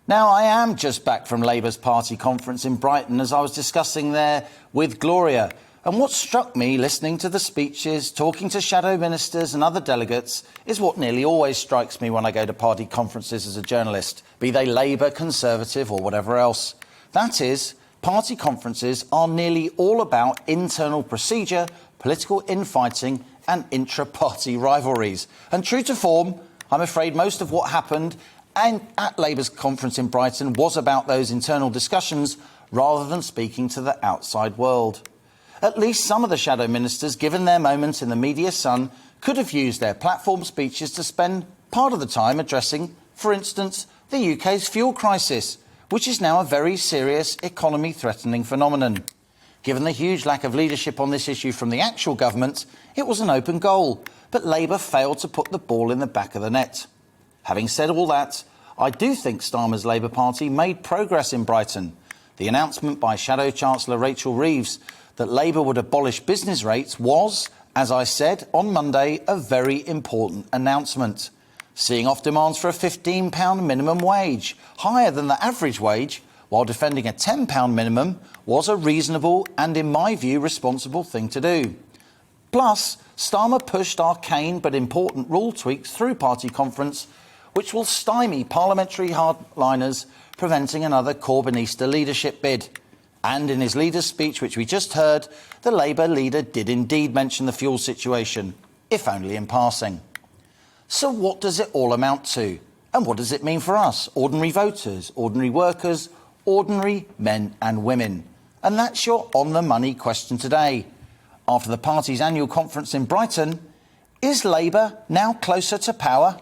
Now, I am just back from Labour's party conference in Brighton, as I was discussing there with Gloria. And what struck me listening to the speeches, talking to shadow ministers and other delegates, is what nearly always strikes me when I go to party conferences as a journalist, be they Labour, Conservative or whatever else. That is, party conferences are nearly all about internal procedure, political infighting and intra-party rivalries. And true to form, I'm afraid most of what happened at Labour's conference in Brighton was about those internal discussions rather than speaking to the outside world. At least some of the shadow ministers, given their moments in the media sun, could have used their platform speeches to spend part of the time addressing, for instance, the UK's fuel crisis, which is now a very serious economy-threatening phenomenon. Given the huge lack of leadership on this issue from the actual government, it was an open goal, but Labour failed to put the ball in the back of the net. Having said all that, I do think Starmer's Labour Party made progress in Brighton. The announcement by Shadow Chancellor Rachel Reeves that Labour would abolish business rates was, as I said on Monday, a very important announcement. Seeing off demands for a £15 minimum wage, higher than the average wage, while defending a £10 minimum, was a reasonable and, in my view, responsible thing to do. Plus, Starmer pushed arcane but important rule tweaks through party conference, which will stymie parliamentary hardliners, preventing another Corbynista leadership bid. And in his leader's speech, which we just heard, the Labour leader did indeed mention the fuel situation, if only in passing. So what does it all amount to? And what does it mean for us, ordinary voters, ordinary workers, ordinary men and women? And that's your on-the-money question today. After the party's annual conference in Brighton, is Labour now closer to power?